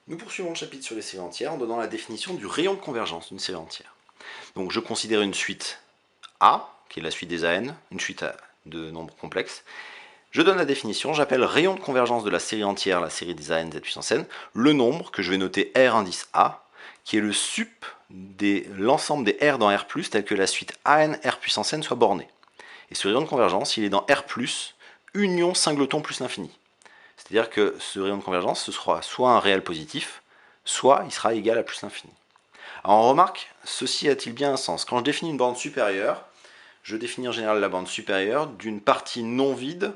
Nous poursuivons le chapitre sur les séries entières en donnant la définition du rayon de convergence d'une série entière. Donc je considère une suite A, qui est la suite des AN, une suite de nombres complexes. Je donne la définition, j'appelle rayon de convergence de la série entière, la série des AN z puissance n, le nombre que je vais noter R indice A, qui est le sup de l'ensemble des R dans R+, tel que la suite AN R puissance n soit bornée. Et ce rayon de convergence, il est dans R+, union singleton plus l'infini. C'est-à-dire que ce rayon de convergence, ce sera soit un réel positif, soit il sera égal à plus l'infini. Alors on remarque, ceci a-t-il bien un sens? Quand je définis une bande supérieure, je définis en général la bande supérieure d'une partie non vide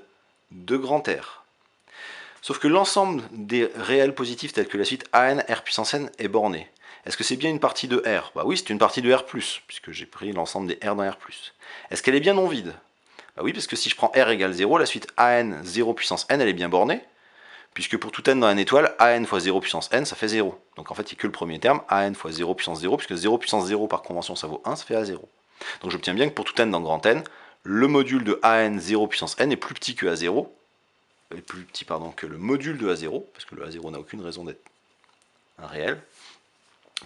de grand R. Sauf que l'ensemble des réels positifs tels que la suite AN R puissance n est borné. Est-ce que c'est bien une partie de R? Bah oui, c'est une partie de R+, puisque j'ai pris l'ensemble des R dans R+. Est-ce qu'elle est bien non vide? Bah oui, parce que si je prends R égale 0, la suite AN 0 puissance n, elle est bien bornée, puisque pour tout n dans n étoile, AN fois 0 puissance n, ça fait 0. Donc en fait, il n'y a que le premier terme, AN fois 0 puissance 0, puisque 0 puissance 0 par convention, ça vaut 1, ça fait A0. Donc j'obtiens bien que pour tout n dans grand N, le module de AN 0 puissance n est plus petit que A0, plus petit que le module de A0, parce que le A0 n'a aucune raison d'être un réel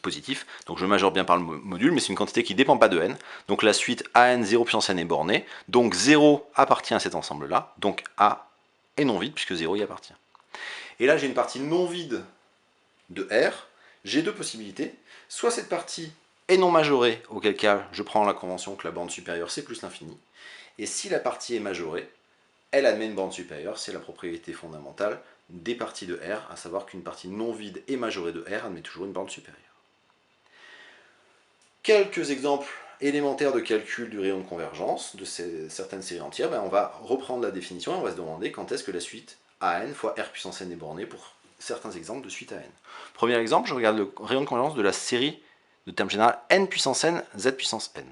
positif. Donc je majeure bien par le module, mais c'est une quantité qui ne dépend pas de n. Donc la suite AN 0 puissance n est bornée, donc 0 appartient à cet ensemble-là, donc A est non vide, puisque 0 y appartient. Et là, j'ai une partie non vide de R. J'ai deux possibilités. Soit cette partie est non majorée, auquel cas je prends la convention que la bande supérieure c'est plus l'infini. Et si la partie est majorée, elle admet une bande supérieure, c'est la propriété fondamentale des parties de R, à savoir qu'une partie non vide et majorée de R admet toujours une bande supérieure. Quelques exemples élémentaires de calcul du rayon de convergence de certaines séries entières. On va reprendre la définition et on va se demander quand est-ce que la suite AN fois R puissance n est bornée pour certains exemples de suite AN. Premier exemple, je regarde le rayon de convergence de la série de terme général n puissance n, z puissance n.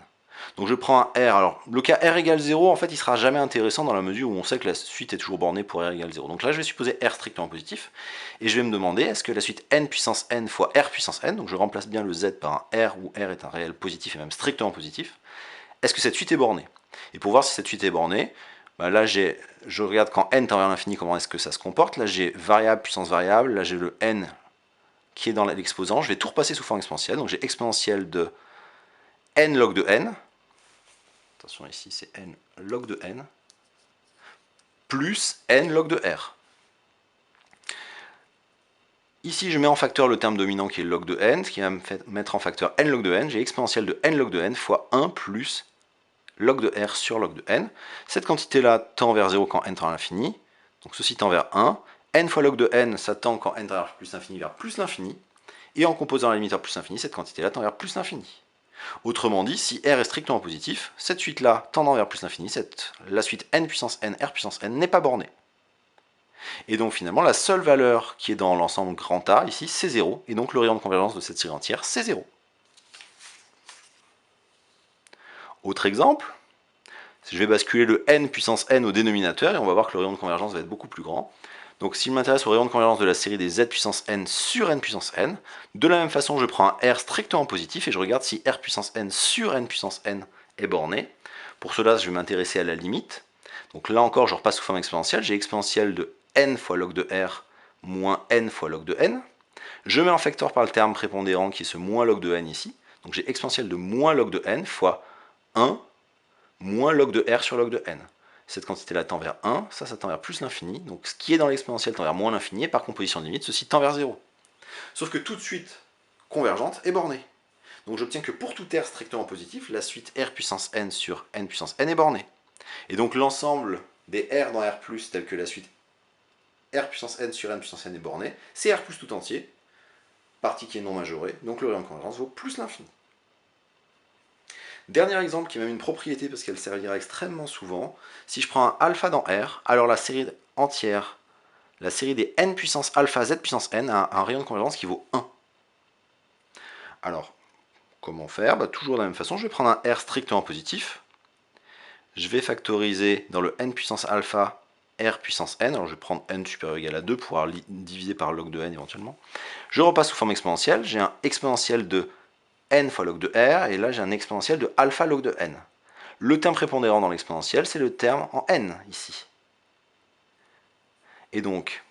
Donc je prends un R, alors le cas R égale 0, en fait il sera jamais intéressant dans la mesure où on sait que la suite est toujours bornée pour R égale 0. Donc là je vais supposer R strictement positif, et je vais me demander est-ce que la suite n puissance n fois R puissance n, donc je remplace bien le Z par un R où R est un réel positif et même strictement positif, est-ce que cette suite est bornée? Et pour voir si cette suite est bornée, là je regarde quand n tend vers l'infini comment est-ce que ça se comporte, là j'ai variable puissance variable, là j'ai le n qui est dans l'exposant, je vais tout repasser sous forme exponentielle, donc j'ai exponentielle de n log de n, attention ici c'est n log de n, plus n log de r. Ici je mets en facteur le terme dominant qui est log de n, ce qui va me mettre en facteur n log de n, j'ai exponentielle de n log de n fois 1 plus log de r sur log de n. Cette quantité-là tend vers 0 quand n tend à l'infini, donc ceci tend vers 1. n fois log de n, ça tend quand n tend vers plus l'infini vers plus l'infini, et en composant la limite vers plus l'infini, cette quantité-là tend vers plus l'infini. Autrement dit, si R est strictement positif, cette suite-là tendant vers plus l'infini, la suite n puissance n, r puissance n n'est pas bornée. Et donc finalement, la seule valeur qui est dans l'ensemble grand A, ici, c'est 0, et donc le rayon de convergence de cette série entière, c'est 0. Autre exemple, je vais basculer le n puissance n au dénominateur, et on va voir que le rayon de convergence va être beaucoup plus grand. Donc s'il m'intéresse au rayon de convergence de la série des z puissance n sur n puissance n, de la même façon je prends un r strictement positif et je regarde si r puissance n sur n puissance n est borné. Pour cela je vais m'intéresser à la limite. Donc là encore je repasse sous forme exponentielle, j'ai exponentielle de n fois log de r moins n fois log de n. Je mets en facteur par le terme prépondérant qui est ce moins log de n ici. Donc j'ai exponentielle de moins log de n fois 1 moins log de r sur log de n. Cette quantité-là tend vers 1, ça tend vers plus l'infini, donc ce qui est dans l'exponentielle tend vers moins l'infini, et par composition de limite, ceci tend vers 0. Sauf que toute suite convergente est bornée. Donc j'obtiens que pour tout r strictement positif, la suite r puissance n sur n puissance n est bornée. Et donc l'ensemble des r dans R+, tel que la suite r puissance n sur n puissance n est bornée, c'est R+, tout entier, partie qui est non majorée, donc le rayon de convergence vaut plus l'infini. Dernier exemple qui est même une propriété parce qu'elle servira extrêmement souvent, si je prends un alpha dans R, alors la série entière, la série des n puissance alpha z puissance n a un rayon de convergence qui vaut 1. Alors, comment faire? Toujours de la même façon, je vais prendre un R strictement positif, je vais factoriser dans le n puissance alpha R puissance n, alors je vais prendre n supérieur ou égal à 2 pour pouvoir diviser par log de n éventuellement. Je repasse sous forme exponentielle, j'ai un exponentiel de n fois log de r, et là j'ai un exponentiel de alpha log de n. Le terme prépondérant dans l'exponentielle, c'est le terme en n, ici. Et donc,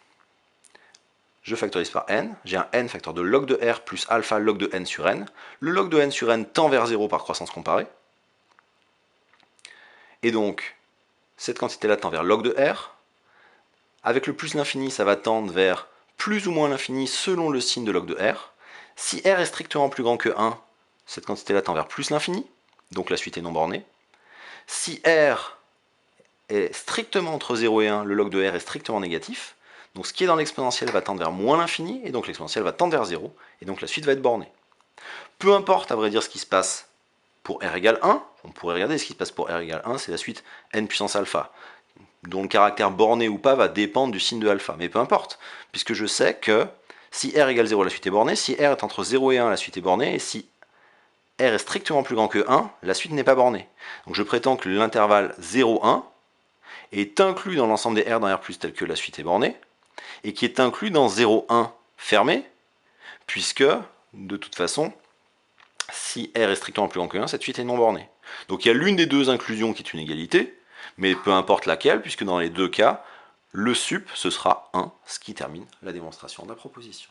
je factorise par n, j'ai un n facteur de log de r plus alpha log de n sur n. Le log de n sur n tend vers 0 par croissance comparée. Et donc, cette quantité-là tend vers log de r. Avec le plus l'infini, ça va tendre vers plus ou moins l'infini selon le signe de log de r. Si r est strictement plus grand que 1, cette quantité-là tend vers plus l'infini, donc la suite est non bornée. Si r est strictement entre 0 et 1, le log de r est strictement négatif. Donc ce qui est dans l'exponentielle va tendre vers moins l'infini, et donc l'exponentielle va tendre vers 0, et donc la suite va être bornée. Peu importe, à vrai dire, ce qui se passe pour r égale 1, on pourrait regarder ce qui se passe pour r égale 1, c'est la suite n puissance alpha, dont le caractère borné ou pas va dépendre du signe de alpha. Mais peu importe, puisque je sais que si r égale 0, la suite est bornée, si r est entre 0 et 1, la suite est bornée, et si r est strictement plus grand que 1, la suite n'est pas bornée. Donc je prétends que l'intervalle 0, 1 est inclus dans l'ensemble des r dans r+, tel que la suite est bornée, et qui est inclus dans 0, 1 fermé, puisque, de toute façon, si r est strictement plus grand que 1, cette suite est non bornée. Donc il y a l'une des deux inclusions qui est une égalité, mais peu importe laquelle, puisque dans les deux cas, le sup, ce sera 1, ce qui termine la démonstration de la proposition.